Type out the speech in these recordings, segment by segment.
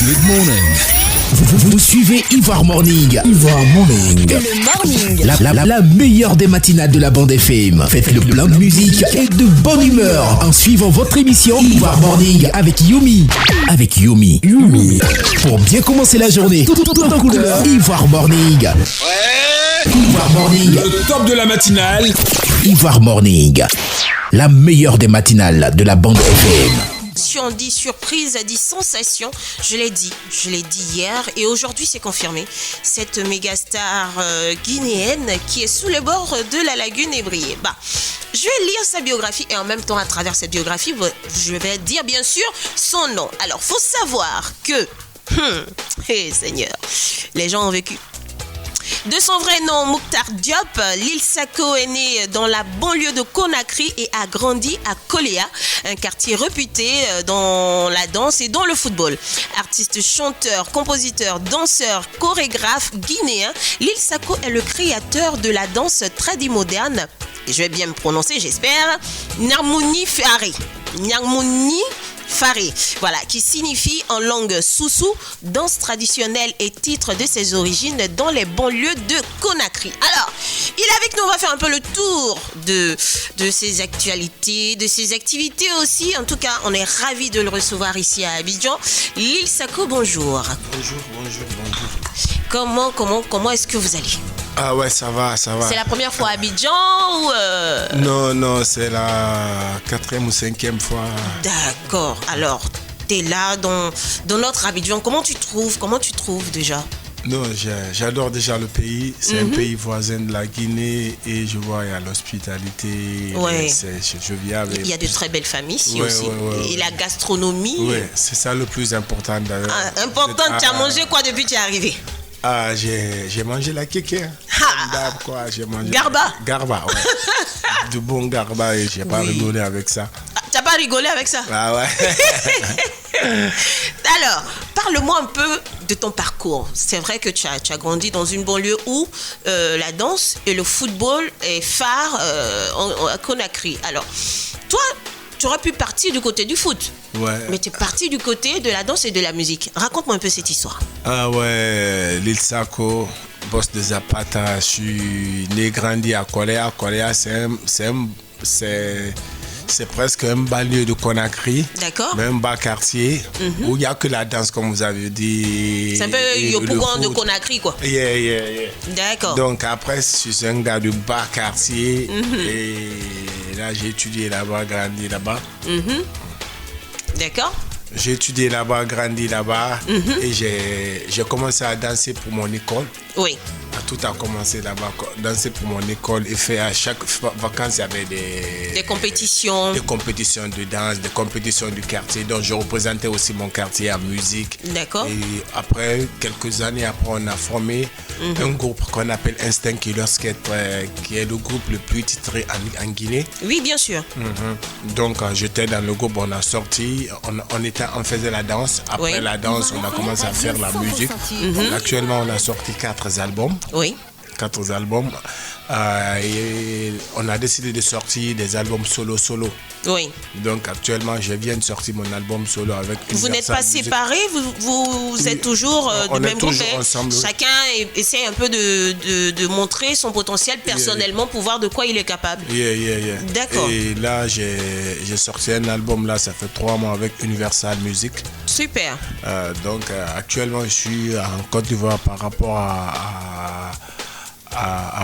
Good morning. Vous suivez Ivoire Morning. Ivoire Morning. Le morning. La meilleure des matinales de la bande FM. Faites le plein de musique et de bonne humeur en suivant votre émission Ivoire Morning avec Yumi. Yumi. Pour bien commencer la journée, tout en couleur. Ivoire Morning. Ivoire Morning. Le top de la matinale. Ivoire Morning. La meilleure des matinales de la bande FM. Dit surprise, dit sensation, je l'ai dit hier et aujourd'hui c'est confirmé. Cette méga star guinéenne qui est sous le bord de la lagune ébriée. Je vais lire sa biographie et en même temps à travers cette biographie, je vais dire bien sûr son nom. Alors, faut savoir que, Seigneur, les gens ont vécu. De son vrai nom, Mouktar Diop, Lil Sako est né dans la banlieue de Conakry et a grandi à Koléa, un quartier réputé dans la danse et dans le football. Artiste, chanteur, compositeur, danseur, chorégraphe guinéen, Lil Sako est le créateur de la danse tradimoderne, et je vais bien me prononcer, j'espère, Nyarmouni Faré, voilà, qui signifie en langue soussou, danse traditionnelle et titre de ses origines dans les banlieues de Conakry. Alors, il est avec nous, on va faire un peu le tour de ses actualités, de ses activités aussi. En tout cas, on est ravis de le recevoir ici à Abidjan. Lil Sako, bonjour. Bonjour. Comment est-ce que vous allez? Ah ouais, ça va. C'est la première fois à Abidjan ou Non, c'est la 4e ou 5e fois. D'accord. Alors, t'es là dans notre Abidjan. Comment tu trouves déjà? Non, j'adore déjà le pays. C'est un pays voisin de la Guinée et je vois il y a l'hospitalité. Ouais. Je viens avec... Il y a de très belles familles ici aussi. Ouais. Et la gastronomie. Oui, c'est ça le plus important d'ailleurs. Tu as mangé quoi depuis que tu es arrivé? Ah, j'ai mangé la kéké. J'ai mangé. Garba, ouais. Du bon garba et j'ai pas rigolé avec ça. T'as pas rigolé avec ça? Ah ouais. Alors, parle-moi un peu de ton parcours. C'est vrai que tu as grandi dans une banlieue où la danse et le football est phare à Conakry. Alors, toi, tu aurais pu partir du côté du foot. Ouais. Mais tu es parti du côté de la danse et de la musique. Raconte-moi un peu cette histoire. Ah ouais, Lil Sako, boss de Zapata, je suis né grandi à Koléa. Koléa, c'est presque un banlieue de Conakry. D'accord. Mais un bas quartier où il n'y a que la danse, comme vous avez dit. C'est un peu Yopougon de Conakry, quoi. Yeah. D'accord. Donc après, je suis un gars du bas quartier. Et là, j'ai étudié là-bas, grandi là-bas. D'accord. J'ai étudié là-bas, grandi là-bas. Et j'ai commencé à danser pour mon école. Oui. Tout a commencé là-bas, danser pour mon école et fait à chaque vacances, il y avait des compétitions. Des compétitions de danse, des compétitions du quartier. Donc je représentais aussi mon quartier en musique. D'accord. Et après, quelques années après, on a formé un groupe qu'on appelle Instinct Killers, qui est le groupe le plus titré en Guinée. Oui, bien sûr. Donc j'étais dans le groupe, on a sorti, on faisait la danse. Après la danse, on a commencé à faire la musique. Actuellement, on a sorti 4 albums. Oui. 4 albums. Et on a décidé de sortir des albums solo. Oui. Donc actuellement, je viens de sortir mon album solo avec... Vous n'êtes pas séparés, vous êtes toujours du même groupe. Ensemble. Chacun essaie un peu de montrer son potentiel personnellement pour voir de quoi il est capable. Yeah. D'accord. Et là, j'ai sorti un album, là, ça fait 3 mois avec Universal Music. Super. Donc actuellement, je suis en Côte d'Ivoire par rapport à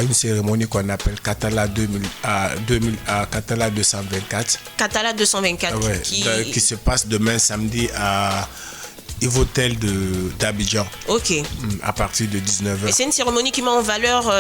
une cérémonie qu'on appelle Katala 224. Katala 224. Ouais, qui se passe demain samedi à Ivotel d'Abidjan. Ok. À partir de 19h. Et c'est une cérémonie qui met en valeur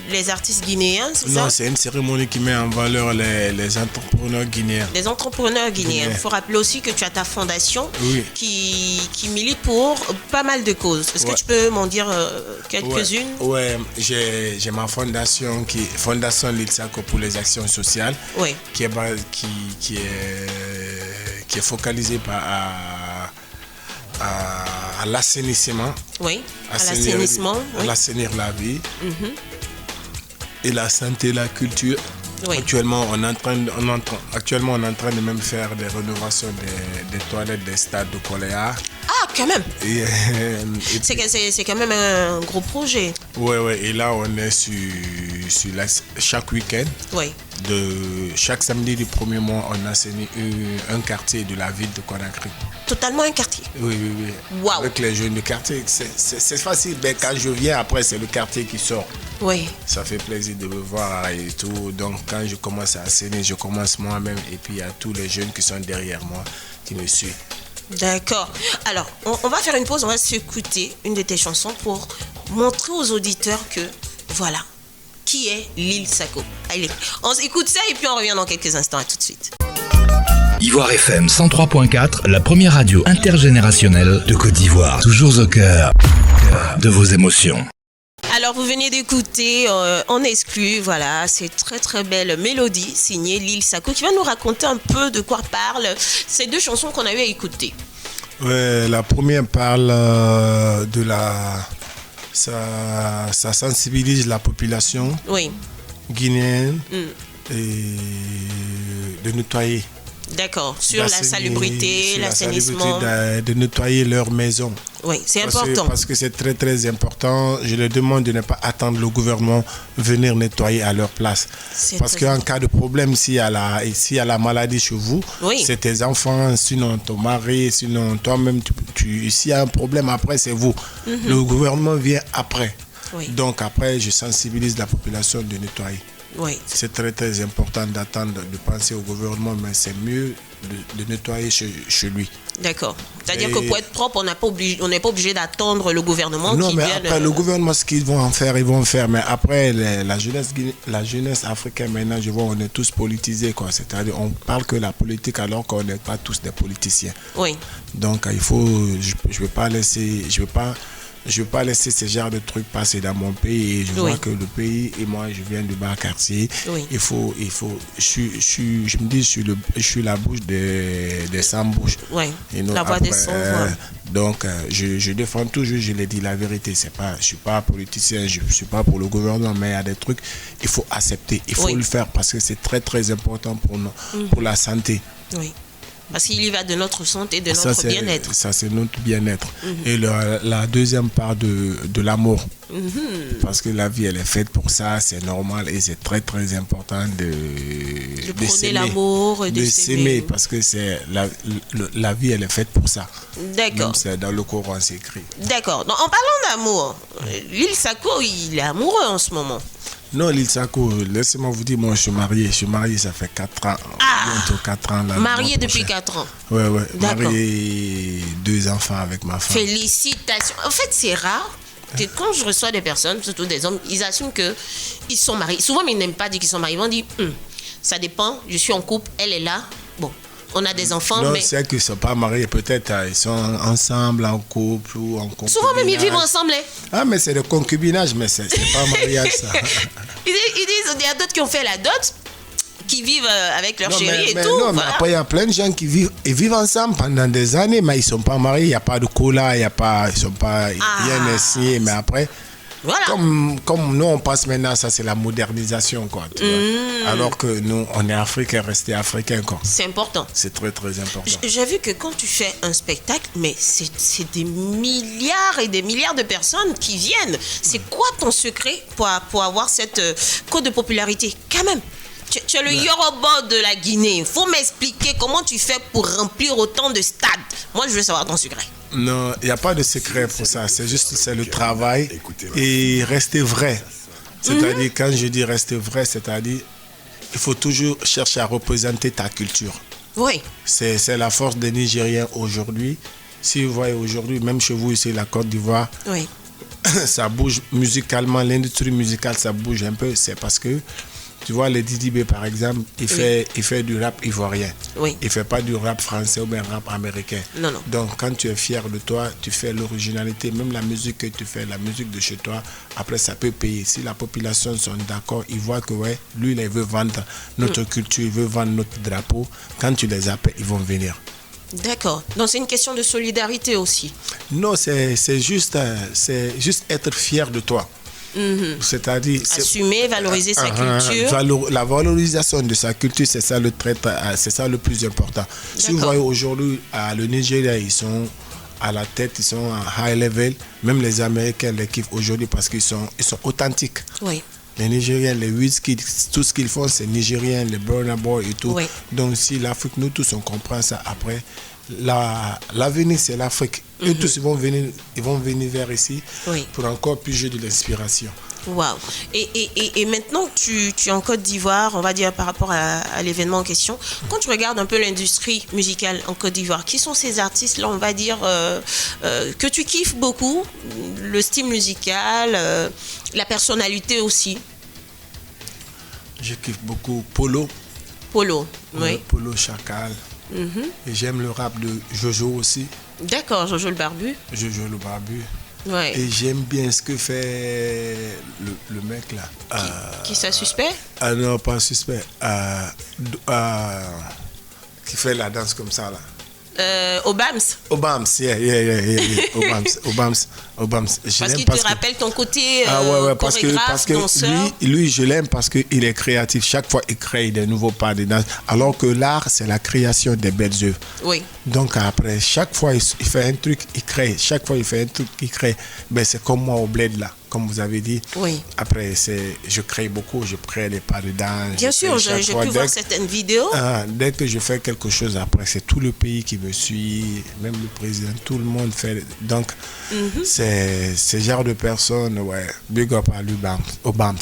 les artistes guinéens, c'est ça? Non, c'est une cérémonie qui met en valeur les entrepreneurs guinéens. Les entrepreneurs guinéens. Il faut rappeler aussi que tu as ta fondation qui milite pour pas mal de causes. Est-ce que tu peux m'en dire quelques-unes? Ouais, j'ai ma fondation Fondation Lil Sako pour les actions sociales. Oui. Qui est focalisée à l'assainissement. Oui, à l'assainissement. Assainir la vie. Et la santé, la culture. Oui. Actuellement, on est en train de même faire des rénovations des toilettes des stades de Koléa. Ah, quand même. C'est quand même un gros projet. Ouais. Et là, on est sur chaque week-end. Oui. Chaque samedi du premier mois, on a assaini un quartier de la ville de Conakry. Totalement un quartier. Oui. Wow. Avec les jeunes de quartier, c'est facile. Mais quand je viens, après, c'est le quartier qui sort. Oui. Ça fait plaisir de me voir et tout. Donc, quand je commence à assainir, je commence moi-même. Et puis, il y a tous les jeunes qui sont derrière moi, qui me suivent. D'accord. Alors, on va faire une pause. On va s'écouter une de tes chansons pour montrer aux auditeurs que, voilà, qui est Lil Sako. Allez, on écoute ça et puis on revient dans quelques instants. À tout de suite. Ivoire FM 103.4, la première radio intergénérationnelle de Côte d'Ivoire. Toujours au cœur de vos émotions. Alors, vous venez d'écouter en exclu, voilà, c'est très très belle mélodie signée Lil Sako qui va nous raconter un peu de quoi parlent ces deux chansons qu'on a eu à écouter. Ouais, la première parle de ça sensibilise la population guinéenne et de nettoyer. D'accord, sur la salubrité, l'assainissement. De nettoyer leur maison. Oui, c'est important. Parce que c'est très très important. Je leur demande de ne pas attendre le gouvernement venir nettoyer à leur place. Parce qu'en cas de problème, s'il y a la maladie chez vous, c'est tes enfants, sinon ton mari, sinon toi-même, s'il y a un problème après, c'est vous. Le gouvernement vient après. Donc après, je sensibilise la population de nettoyer. Oui. C'est très très important d'attendre, de penser au gouvernement, mais c'est mieux de nettoyer chez lui. D'accord. C'est-à-dire que pour être propre, on n'est pas obligé d'attendre le gouvernement qui vienne... Non, mais après, le gouvernement, ce qu'ils vont en faire, ils vont en faire. Mais après, la jeunesse africaine, maintenant, je vois, on est tous politisés, quoi. C'est-à-dire, on parle que la politique alors qu'on n'est pas tous des politiciens. Oui. Donc, il faut... Je ne veux pas laisser ce genre de trucs passer dans mon pays. Et je vois que le pays, et moi je viens du bas quartier, il faut je me dis, je suis la bouche des sans bouche. La voix des sans voix. Donc je défends toujours, je l'ai dit la vérité, je suis pas politicien, je suis pas pour le gouvernement, mais il y a des trucs, il faut accepter, il faut le faire parce que c'est très très important pour nous, pour la santé. Oui. Parce qu'il y va de notre santé, de notre bien-être. Ça, c'est notre bien-être. Et la deuxième part de l'amour. Parce que la vie, elle est faite pour ça, c'est normal et c'est très, très important de prôner l'amour et de s'aimer. Parce que la vie, elle est faite pour ça. D'accord. Même c'est dans le Coran, c'est écrit. D'accord. Donc, en parlant d'amour, Lil Sako, il est amoureux en ce moment. Non, Lil Sako, laissez-moi vous dire, moi je suis marié, ça fait 4 ans. Bientôt 4 ans. Là, marié depuis 4 ans. Ouais. Marié, 2 enfants avec ma femme. Félicitations. En fait, c'est rare que quand je reçois des personnes, surtout des hommes, ils assument qu'ils sont mariés. Souvent, mais ils n'aiment pas dire qu'ils sont mariés. Ils vont dire, ça dépend, je suis en couple, elle est là. Bon, on a des enfants, non, mais... c'est qu'ils ne sont pas mariés, peut-être ils sont ensemble, en couple ou en concubinage. Souvent même, ils vivent ensemble. Ah, mais c'est le concubinage, mais c'est pas mariage, ça. Ils disent, il y a d'autres qui ont fait la dot, qui vivent avec leur chérie et tout. Non, mais après, il y a plein de gens qui vivent ensemble pendant des années, mais ils ne sont pas mariés, il n'y a pas de cola, ils ne sont pas rien signé, mais après... Voilà. Comme nous, on passe maintenant, ça c'est la modernisation, quoi. Tu vois. Alors que nous, on est africains, restés africains, quoi. C'est important. C'est très, très important. J'ai vu que quand tu fais un spectacle, mais c'est des milliards et des milliards de personnes qui viennent. C'est quoi ton secret pour avoir cette cote de popularité? Quand même, tu es le Yoruba de la Guinée. Il faut m'expliquer comment tu fais pour remplir autant de stades. Moi, je veux savoir ton secret. Non, il n'y a pas de secret pour ça. C'est le travail et rester vrai. C'est-à-dire, quand je dis rester vrai, c'est-à-dire, il faut toujours chercher à représenter ta culture. Oui. C'est la force des Nigériens aujourd'hui. Si vous voyez aujourd'hui, même chez vous ici, la Côte d'Ivoire, ça bouge musicalement, l'industrie musicale, ça bouge un peu. C'est parce que, tu vois, le Didi B, par exemple, il fait du rap ivoirien. Oui. Il ne fait pas du rap français ou bien rap américain. Non. Donc, quand tu es fier de toi, tu fais l'originalité. Même la musique que tu fais, la musique de chez toi, après, ça peut payer. Si la population sont d'accord, ils voient que, lui, il veut vendre notre culture, il veut vendre notre drapeau. Quand tu les appelles, ils vont venir. D'accord. Donc, c'est une question de solidarité aussi. Non, c'est juste être fier de toi. C'est-à-dire assumer, valoriser sa culture. La valorisation de sa culture, c'est ça le plus important. Si vous voyez aujourd'hui le Nigeria, ils sont à la tête, ils sont à high level. Même les Américains les kiffent aujourd'hui parce qu'ils sont authentiques. Oui. Les Nigériens, les Wizkid, tout ce qu'ils font, c'est nigérien, les Burna Boy et tout. Oui. Donc, si l'Afrique, nous tous, on comprend ça après. L'avenir, c'est l'Afrique. Eux tous, ils vont venir vers ici pour encore puiser de l'inspiration. Waouh. Et maintenant, tu es en Côte d'Ivoire, on va dire par rapport à l'événement en question. Quand tu regardes un peu l'industrie musicale en Côte d'Ivoire, qui sont ces artistes-là, on va dire, que tu kiffes beaucoup, le style musical, la personnalité aussi? Je kiffe beaucoup Polo. Polo, oui. Polo Chacal. Et j'aime le rap de Jojo aussi. D'accord, Jojo le Barbu. Jojo le Barbu. Ouais. Et j'aime bien ce que fait le mec là. Qui ça, Suspect? Non, pas Suspect. Qui fait la danse comme ça là. Obams. Obams. Parce qu'il te rappelle ton côté parce que danseur. lui, je l'aime parce qu'il est créatif. Chaque fois, il crée des nouveaux pas de danse. Alors que l'art, c'est la création des belles œuvres. Oui. Donc après, chaque fois, il fait un truc, il crée. Chaque fois, il fait un truc, il crée. Ben, c'est comme moi au Bled là, comme vous avez dit. Oui. Après, je crée beaucoup, je crée des pas de danse. Bien sûr, j'ai pu voir certaines vidéos. Dès que je fais quelque chose, après, c'est tout le pays qui me suit, même le président, tout le monde fait. Donc, c'est ce genre de personnes, big up à Obams.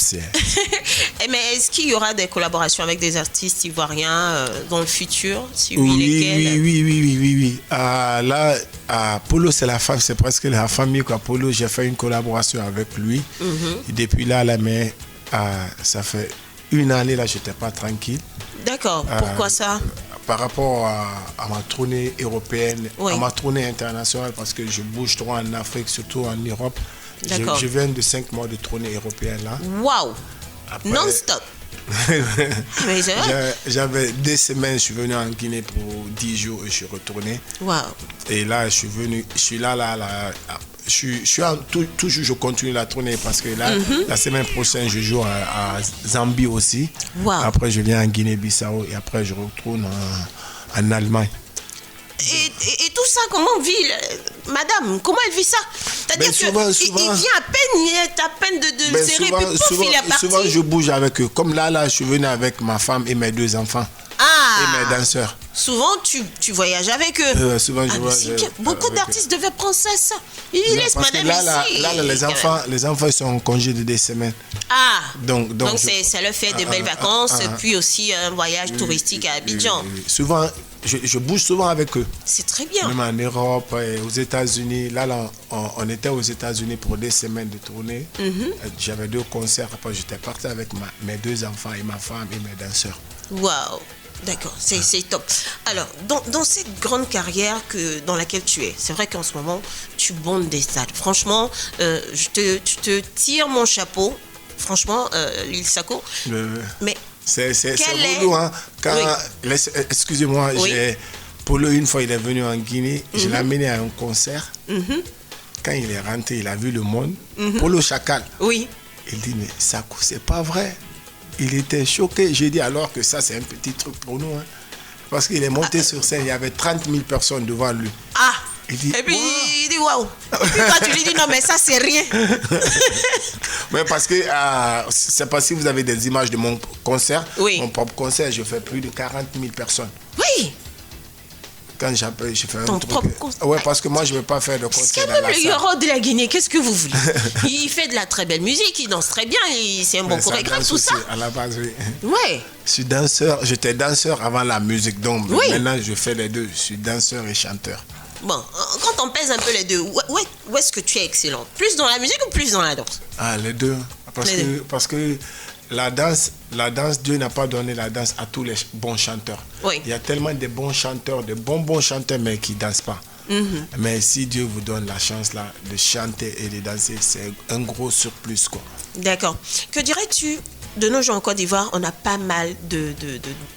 Mais est-ce qu'il y aura des collaborations avec des artistes ivoiriens dans le futur? Oui. Là, Polo, c'est presque la famille. Polo, j'ai fait une collaboration avec lui. Et depuis là, mais ça fait une année, là, je n'étais pas tranquille. D'accord. Pourquoi ça? Par rapport à ma tournée européenne, à ma tournée internationale, parce que je bouge trop en Afrique, surtout en Europe. Je viens de 5 mois de tournée européenne là. Waouh! Non-stop. J'avais 2 semaines, je suis venu en Guinée pour 10 jours et je suis retourné. Wow. Et là, je suis là. Toujours, je continue la tournée parce que là, la semaine prochaine, je joue à Zambie aussi. Wow. Après, je viens en Guinée-Bissau et après, je retourne en Allemagne. Et tout ça, comment vit madame? Comment elle vit ça? C'est-à-dire qu'il vient à peine, il est à peine de le serrer, puis pouf, il est parti. Souvent, je bouge avec eux. Comme là, je suis venu avec ma femme et mes 2 enfants. Et mes danseurs. Souvent, tu voyages avec eux. Souvent, je voyage. Beaucoup d'artistes devaient penser ça. Ils laissent madame ici. Là, les enfants, ils sont en congé de 2 semaines. Donc ça leur fait de belles vacances, puis aussi un voyage touristique à Abidjan. Souvent, je bouge souvent avec eux. C'est très bien. Même en Europe, aux États-Unis. Là, on était aux États-Unis pour 2 semaines de tournée. J'avais 2 concerts. Après, j'étais parti avec mes 2 enfants et ma femme et mes danseurs. Waouh! D'accord, c'est top. Alors, dans cette grande carrière dans laquelle tu es, c'est vrai qu'en ce moment, tu bondes des stades. Franchement, je te tire mon chapeau. Franchement, Lil Sako. Mais c'est relou, hein. Excusez-moi, Polo, une fois, il est venu en Guinée. Je l'ai amené à un concert. Quand il est rentré, il a vu le monde. Polo Chacal. Oui. Il dit, mais Sako, c'est pas vrai. Il était choqué. J'ai dit alors que ça, c'est un petit truc pour nous. Hein. Parce qu'il est monté sur scène, il y avait 30 000 personnes devant lui. Et puis il dit waouh. Et puis quand tu lui dis non, mais ça, c'est rien. Mais parce que, c'est pas si vous avez des images de mon concert. Mon propre concert, je fais plus de 40 000 personnes. Oui. Quand j'appelle, je fais ton propre concert. Ouais, parce que moi, je ne veux pas faire de concert. Parce que même le Yoro de la Guinée, qu'est-ce que vous voulez? Il fait de la très belle musique, il danse très bien, c'est un bon chorégraphe, tout ça. À la base, oui. Ouais. Je suis danseur, j'étais danseur avant la musique, donc maintenant, je fais les deux. Je suis danseur et chanteur. Bon, quand on pèse un peu les deux, où est-ce que tu es excellent? Plus dans la musique ou plus dans la danse? Les deux. Parce que la danse, Dieu n'a pas donné la danse à tous les bons chanteurs. Il y a tellement de bons chanteurs, de bons chanteurs, mais qui ne dansent pas. Mais si Dieu vous donne la chance là, de chanter et de danser, c'est un gros surplus, quoi. D'accord. Que dirais-tu? De nos jours en Côte d'Ivoire, on a pas mal de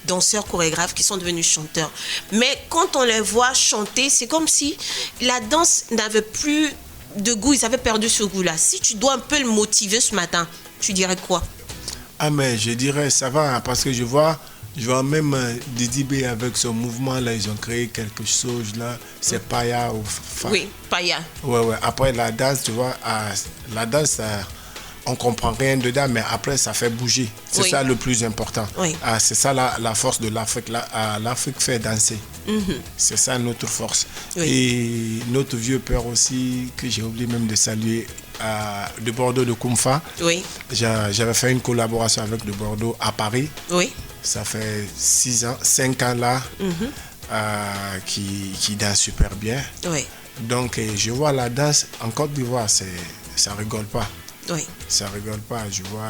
danseurs chorégraphes qui sont devenus chanteurs. Mais quand on les voit chanter, c'est comme si la danse n'avait plus de goût. Ils avaient perdu ce goût-là. Si tu dois un peu le motiver ce matin, tu dirais quoi? Mais je dirais ça va, parce que je vois Je vois même Didi B avec son mouvement là, ils ont créé quelque chose là. C'est Paya ou Oui, Paya. Ouais. Après la danse, tu vois, la danse, on comprend rien dedans, mais après ça fait bouger. C'est ça le plus important. Oui. C'est ça la force de l'Afrique. L'Afrique fait danser. C'est ça notre force. Oui. Et notre vieux père aussi, que j'ai oublié même de saluer, de Bordeaux, de Koumfa. Oui. J'avais fait une collaboration avec de Bordeaux à Paris. Oui. Ça fait 5 ans là, qui danse super bien. Oui. Donc je vois la danse en Côte d'Ivoire, ça rigole pas. Oui. Ça rigole pas. Je vois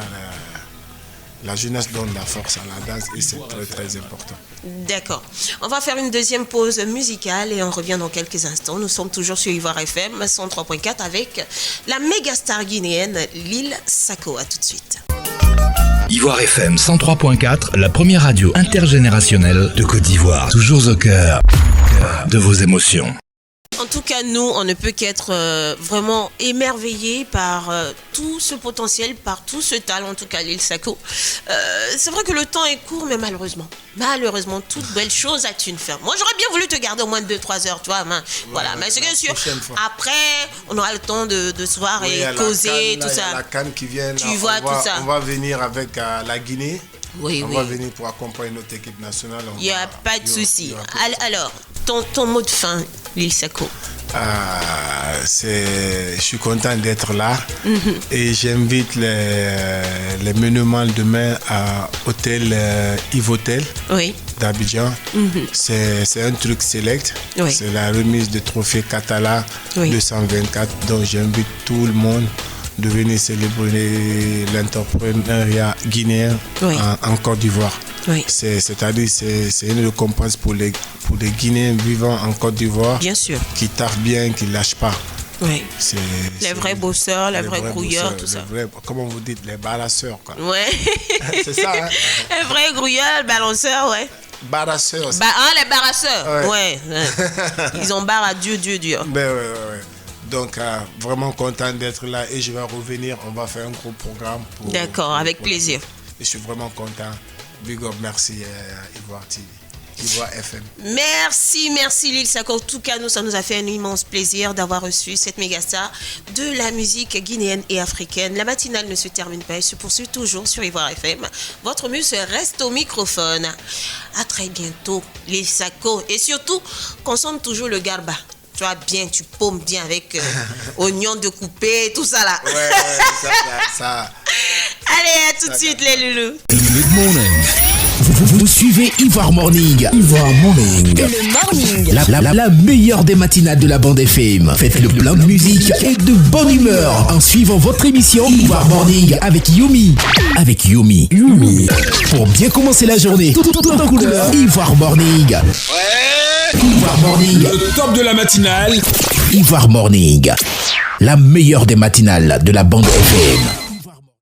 la jeunesse donne la force à la danse et c'est très très important. D'accord. On va faire une deuxième pause musicale et on revient dans quelques instants. Nous sommes toujours sur Ivoire FM 103.4 avec la méga star guinéenne Lil Sako. À tout de suite. Ivoire FM 103.4, la première radio intergénérationnelle de Côte d'Ivoire. Toujours au cœur de vos émotions. En tout cas, nous, on ne peut qu'être vraiment émerveillés par tout ce potentiel, par tout ce talent, en tout cas, Lil Sako. C'est vrai que le temps est court, mais malheureusement, toute belle chose a une fin. Moi, j'aurais bien voulu te garder au moins 2-3 heures, tu vois. Voilà, mais c'est bien sûr. Après, on aura le temps de se voir et causer, tout ça. La CAN qui vient, tu vois tout ça. On va venir avec la Guinée. Oui, on va venir pour accompagner notre équipe nationale. Il n'y a pas de souci. Alors, ton mot de fin, Lil Sako. Je suis content d'être là et j'invite les Menemans demain à Hôtel Yves Hôtel d'Abidjan. C'est un truc select. C'est la remise de trophée Catala 224. Donc j'invite tout le monde de venir célébrer l'entrepreneuriat guinéen en Côte d'Ivoire. C'est-à-dire c'est une récompense pour les Guinéens vivant en Côte d'Ivoire. Bien sûr. Qui taffent bien, qui ne lâchent pas. Oui. Les vrais bosseurs, les vrais grouilleurs, tout ça. Comment vous dites, les balanceurs, quoi. Ouais. C'est ça, hein? Les vrais grouilleurs, balanceurs, ouais. Barasseurs. Les barasseurs. Ouais. Ils ont barre à Dieu. Ben ouais. Donc, vraiment content d'être là et je vais revenir. On va faire un gros programme. D'accord, avec plaisir. Je suis vraiment content. Big up, merci Ivoire TV. Ivoire FM. Merci Lil Sako. En tout cas, ça nous a fait un immense plaisir d'avoir reçu cette méga star de la musique guinéenne et africaine. La matinale ne se termine pas, elle se poursuit toujours sur Ivoire FM. Votre muse reste au microphone. À très bientôt, Lil Sako. Et surtout, consomme toujours le garba. Tu vois bien, tu paumes bien avec oignons de coupé, tout ça là. Ouais, ça. Allez, à tout de suite les loulous. Good morning. Vous suivez Ivoire Morning. Ivoire Morning. Le morning. La meilleure des matinales de la bande FM. Faites le plein de musique et de bonne humeur en suivant votre émission Ivoire Morning avec Yomi. Pour bien commencer la journée, tout en couleur. Ivoire Morning. Ivoire Morning. Le top de la matinale. Ivoire Morning. La meilleure des matinales de la bande FM.